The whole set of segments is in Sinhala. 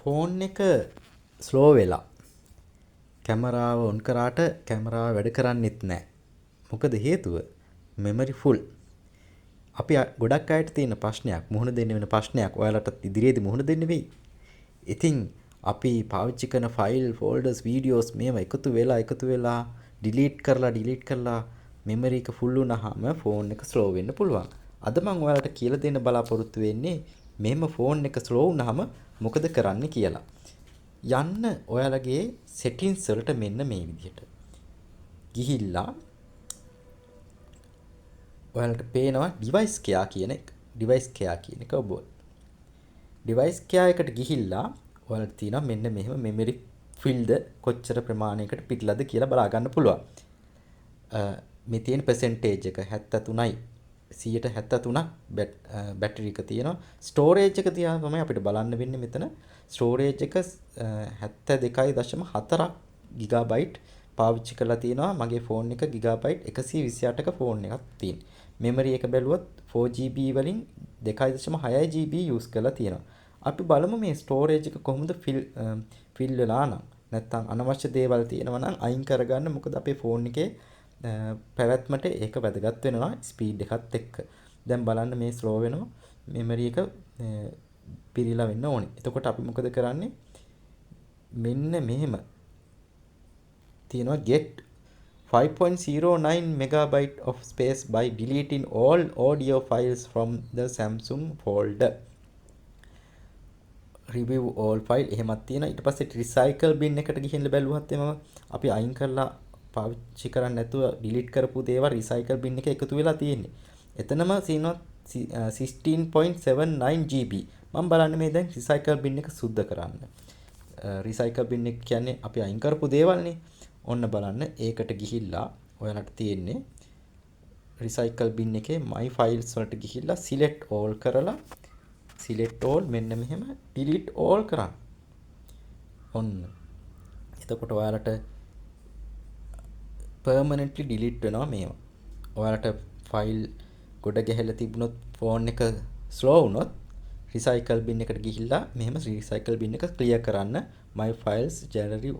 ෆෝන් එක ස්ලෝ වෙලා කැමරාව ඔන් කරාට කැමරාව වැඩ කරන්නෙත් නැහැ. මොකද හේතුව? Memory full. අපි ගොඩක් අයට තියෙන ප්‍රශ්නයක්, මුහුණ දෙන්න වෙන ප්‍රශ්නයක්. ඔයාලටත් ඉදිරියේදී මුහුණ දෙන්න වෙයි. ඉතින් අපි පාවිච්චි කරන ෆයිල්, ෆෝල්ඩර්ස්, වීඩියෝස් මේවා එකතු වෙලා ඩිලීට් කරලා මෙමරි එක ෆුල් වුණාම ෆෝන් එක ස්ලෝ වෙන්න පුළුවන්. අද මම ඔයාලට කියලා දෙන්න බලාපොරොත්තු වෙන්නේ මෙහෙම ෆෝන් එක ස්ලෝ වුණාම මොකද කරන්න කියලා. යන්න ඔයාලගේ සෙටින්ස් වලට මෙන්න මේ විදිහට. ගිහිල්ලා ඔයාලට පේනවා ඩිවයිස් කෙයා කියන එක. ඩිවයිස් කෙයා කියන එක ඔබ ඩිවයිස් කෙයා එකට ගිහිල්ලා ඔයාලට තියෙනවා මෙන්න මෙහෙම මෙමරි ෆිල්ද කොච්චර ප්‍රමාණයකට පිටලාද කියලා බලා ගන්න පුළුවන්. මේ තියෙන පර්සන්ටේජ් එක 73යි 173ක් බැටරි එක තියෙනවා. ස්ටෝරේජ් එක තියා තමයි අපිට බලන්න වෙන්නේ මෙතන. ස්ටෝරේජ් එක 72.4ක් ගිගාබයිට් පාවිච්චි කරලා තියෙනවා. මගේ ෆෝන් එක ගිගාබයිට් 128ක ෆෝන් එකක් තියෙන. මෙමරි එක බැලුවොත් 4GB වලින් 2.6 GB යූස් කරලා තියෙනවා. අපි බලමු මේ ස්ටෝරේජ් එක කොහොමද ෆිල් වෙලා නම්. නැත්තම් අනවශ්‍ය දේවල් තියෙනවා නම් අයින් කරගන්න. මොකද අපේ ෆෝන් එකේ පැවැත්මට ඒක වැදගත් වෙනවා ස්පීඩ් එකත් එක්ක. දැන් බලන්න මේ ස්ලෝ වෙනවා. මෙමරි එක පිරීලා වෙන්න ඕනේ. එතකොට අපි මොකද කරන්නේ? මෙන්න මෙහෙම තියෙනවා get 5.09 megabyte of space by deleting all audio files from the Samsung folder. review all file එහෙමත් තියෙනවා. ඊට පස්සේ recycle bin එකට ගිහින් බැලුවත් එම අපි අයින් කරලා පාවිච්චි කරන්නේ නැතුව delete කරපු දේවල් recycle bin එකේ එකතු වෙලා තියෙන්නේ. එතනම තියෙනවා 16.79 GB. මම බලන්නේ මේ දැන් recycle bin එක සුද්ධ කරන්න. recycle bin එක කියන්නේ අපි අයින් කරපු දේවල්නේ. ඔන්න බලන්න ඒකට ගිහිල්ලා ඔයාලට තියෙන්නේ recycle bin එකේ my files වලට ගිහිල්ලා select all කරලා select all මෙන්න මෙහෙම delete all කරන්න. ඔන්න. එතකොට ඔයාලට permanently delete වෙනවා මේවා. ඔයාලට file ගොඩ ගැහිලා තිබුණොත් phone එක slow වුණොත් recycle bin එකට ගිහිල්ලා මෙහෙම recycle bin එක clear කරන්න. My files generally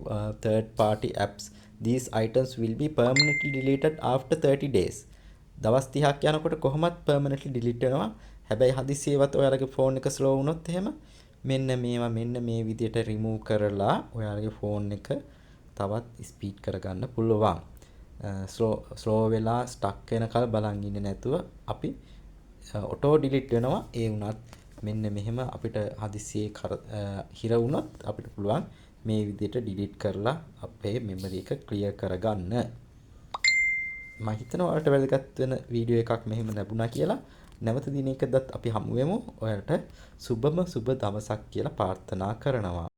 third party apps. These items will be permanently deleted after 30 days. දවස් 30ක් යනකොට කොහොමත් permanently delete වෙනවා. හැබැයි හදිසියෙවත් ඔයාලගේ phone එක slow වුණොත් එහෙම මෙන්න මේවා මෙන්න මේ විදිහට remove කරලා ඔයාලගේ phone එක තවත් speed කරගන්න පුළුවන්. slow වෙලා stuck වෙනකල් බලන් ඉන්නේ නැතුව අපි auto delete වෙනවා. ඒ වුණත් මෙන්න මෙහෙම අපිට හදිසියේ හිර වුණොත් අපිට පුළුවන් මේ විදිහට delete කරලා අපේ memory එක clear කරගන්න. මම හිතනවා ඔයාලට වැදගත් වෙන වීඩියෝ එකක් මෙහෙම ලැබුණා කියලා. නැවත දිනයකදත් අපි හමු වෙමු. ඔයාලට සුබම සුබ දවසක් කියලා ප්‍රාර්ථනා කරනවා.